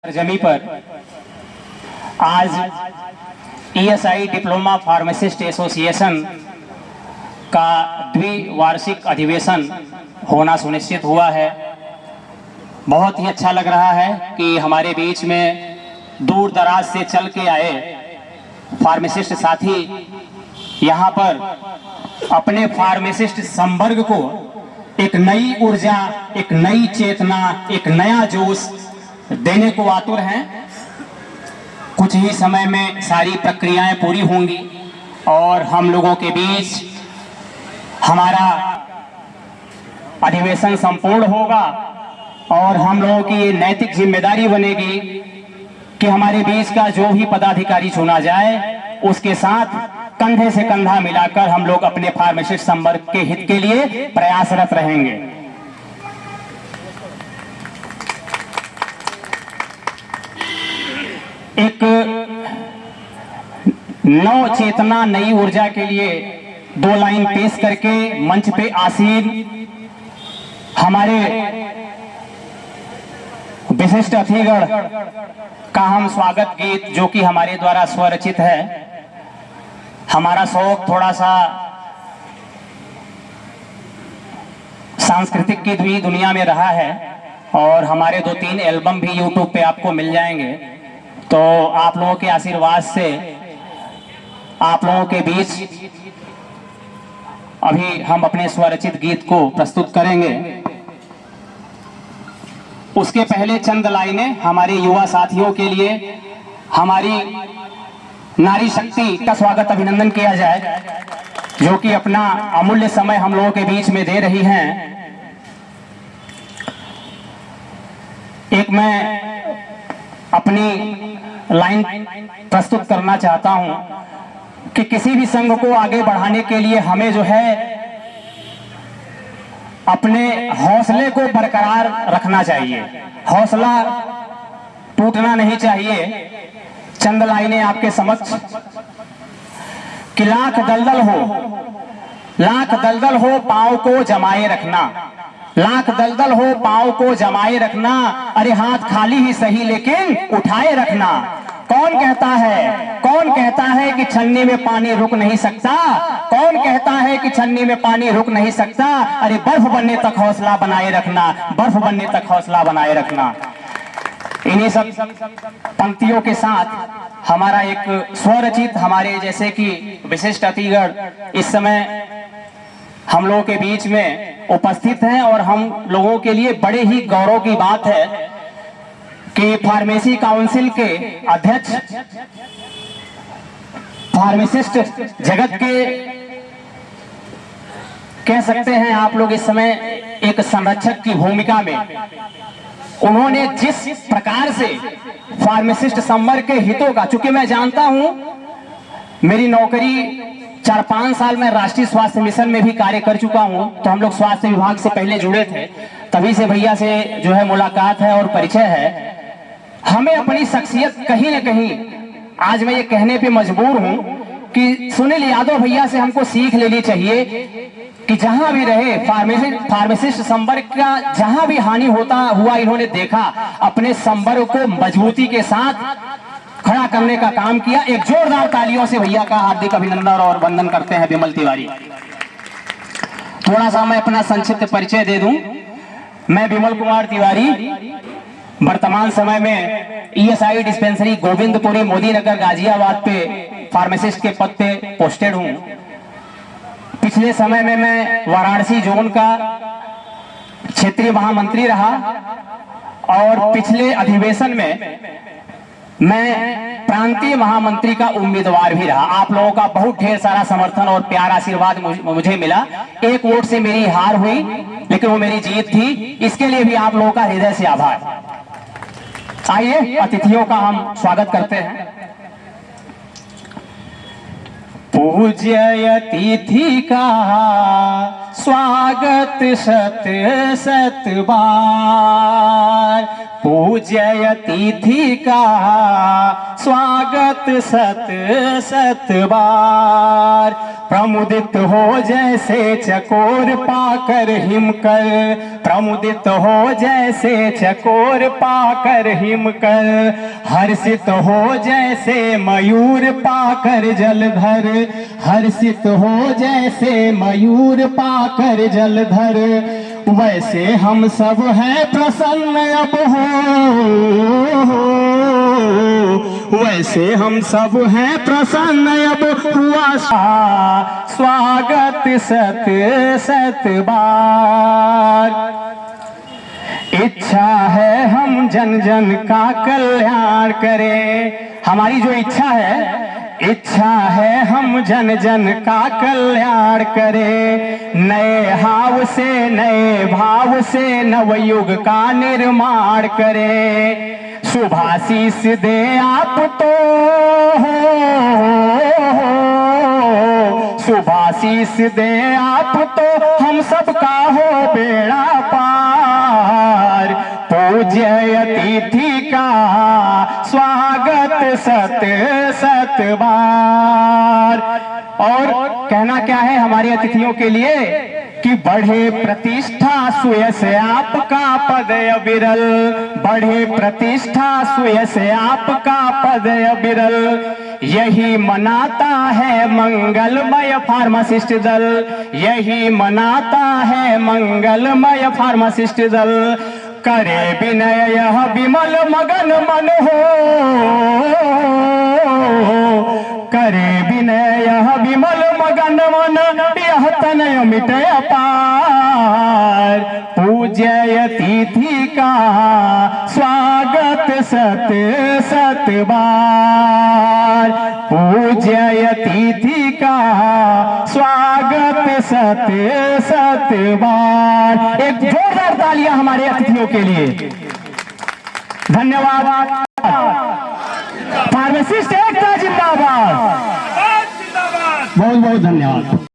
जमी पर आज ईएसआई डिप्लोमा फार्मासिस्ट एसोसिएशन का द्विवार्षिक अधिवेशन होना सुनिश्चित हुआ है। बहुत ही अच्छा लग रहा है कि हमारे बीच में दूर दराज से चल के आए फार्मासिस्ट साथी यहाँ पर अपने फार्मासिस्ट संवर्ग को एक नई ऊर्जा, एक नई चेतना, एक नया जोश देने को आतुर हैं। कुछ ही समय में सारी प्रक्रियाएं पूरी होंगी और हम लोगों के बीच हमारा अधिवेशन संपूर्ण होगा और हम लोगों की ये नैतिक जिम्मेदारी बनेगी कि हमारे बीच का जो भी पदाधिकारी चुना जाए उसके साथ कंधे से कंधा मिलाकर हम लोग अपने फार्मासिस्ट संवर्ग के हित के लिए प्रयासरत रहेंगे। एक नव चेतना, नई ऊर्जा के लिए दो लाइन पेश करके मंच पे आसीन हमारे विशिष्ट अतिथिगण का हम स्वागत गीत, जो कि हमारे द्वारा स्वरचित है। हमारा शौक थोड़ा सा सांस्कृतिक की भी दुनिया में रहा है और हमारे 2-3 एल्बम भी यूट्यूब पे आपको मिल जाएंगे। तो आप लोगों के आशीर्वाद से आप लोगों के बीच अभी हम अपने स्वरचित गीत को प्रस्तुत करेंगे। उसके पहले चंद लाइनें हमारे युवा साथियों के लिए, हमारी नारी शक्ति का स्वागत अभिनंदन किया जाए, जो कि अपना अमूल्य समय हम लोगों के बीच में दे रही हैं। एक मैं अपनी लाइन प्रस्तुत करना चाहता हूं कि किसी भी संघ को आगे बढ़ाने के लिए हमें जो है अपने हौसले को बरकरार रखना चाहिए, हौसला टूटना नहीं चाहिए। चंद लाइनें आपके समक्ष कि लाख दलदल हो पांव को जमाए रखना, लाख दलदल हो पांव को जमाए रखना, अरे हाथ खाली ही सही लेकिन उठाए रखना। कौन कहता है कि छन्नी में पानी रुक नहीं सकता, कौन कहता है कि छन्नी में पानी रुक नहीं सकता, अरे बर्फ बनने तक हौसला बनाए रखना, बर्फ बनने तक हौसला बनाए रखना। इन्हीं सब पंक्तियों के साथ हमारा एक स्वरचित, हमारे जैसे कि विशिष्ट अतिथिगण इस समय हम लोगों के बीच में उपस्थित हैं और हम लोगों के लिए बड़े ही गौरव की बात है कि फार्मेसी काउंसिल के अध्यक्ष, फार्मासिस्ट जगत के कह सकते हैं आप लोग इस समय एक संरक्षक की भूमिका में, उन्होंने जिस प्रकार से फार्मासिस्ट संवर्ग के हितों का, चूंकि मैं जानता हूं मेरी नौकरी 4-5 साल में राष्ट्रीय स्वास्थ्य मिशन में भी कार्य कर चुका हूं, तो हम लोग स्वास्थ्य विभाग से पहले जुड़े थे, तभी से भैया से जो है मुलाकात है और परिचय है। हमें अपनी शख्सियत कहीं न कहीं, आज मैं ये कहने पे मजबूर हूं कि सुनील यादव भैया से हमको सीख लेनी चाहिए कि जहां भी रहे फार्मासिस्ट संवर्ग का जहां भी हानि होता हुआ इन्होंने देखा, अपने संवर्ग को मजबूती के साथ खड़ा करने का काम किया। एक जोरदार तालियों से भैया का हार्दिक अभिनंदन और वंदन करते हैं विमल तिवारी। थोड़ा सा मैं अपना संक्षिप्त परिचय दे दूं। मैं विमल कुमार तिवारी वर्तमान समय में ईएसआई डिस्पेंसरी गोविंदपुरी मोदी नगर गाजियाबाद पे फार्मासिस्ट के पद पे पोस्टेड हूं। पिछले समय में मैं वाराणसी जोन का क्षेत्रीय महामंत्री रहा और पिछले अधिवेशन में मैं प्रांतीय महामंत्री का उम्मीदवार भी रहा। आप लोगों का बहुत ढेर सारा समर्थन और प्यार आशीर्वाद मुझे मिला। एक वोट से मेरी हार हुई, लेकिन वो मेरी जीत थी। इसके लिए भी आप लोगों का हृदय से आभार। आइए अतिथियों का हम स्वागत करते हैं। पूज्य अतिथि का स्वागत शत शत बार, पूज्य अतिथि का स्वागत सत सत बार। प्रमुदित हो जैसे चकोर पाकर हिमकर, प्रमुदित हो जैसे चकोर पाकर हिमकर, हर्षित हो जैसे मयूर पाकर जलधर, हर्षित हो जैसे मयूर पाकर जलधर, वैसे हम सब हैं प्रसन्न अब हो, वैसे हम सब हैं प्रसन्न अब हुआ स्वागत सत सत बार। इच्छा है हम जन जन का कल्याण करें, हमारी जो इच्छा है, इच्छा है हम जन जन का कल्याण करें, नए हाव से नए भाव से नवयुग का निर्माण करें। शुभाशीष दे आप तो शुभाशीष दे आप तो हम सबका हो बेड़ा पार। पूज्य अतिथि का स्वागत सत सत बार। और कहना क्या है हमारे अतिथियों के लिए कि बढ़े प्रतिष्ठा सुयश आपका पद अविरल, बढ़े प्रतिष्ठा सुयश आपका पद अविरल, यही मनाता है मंगलमय फार्मासिस्ट दल, यही मनाता है मंगलमय फार्मासिस्ट दल। करे विनय यह विमल मगन मन हो, करे विनय यह विमल मगन मन, यह तनय मिटय अपार। पूज्य अतिथि का स्वागत सत सत बार, पूज्य अतिथि का स्वागत सत सत बार। एक जोरदार तालियां हमारे अतिथियों के लिए। धन्यवाद। फार्मासिस्ट एकता जिंदाबाद। बहुत बहुत धन्यवाद।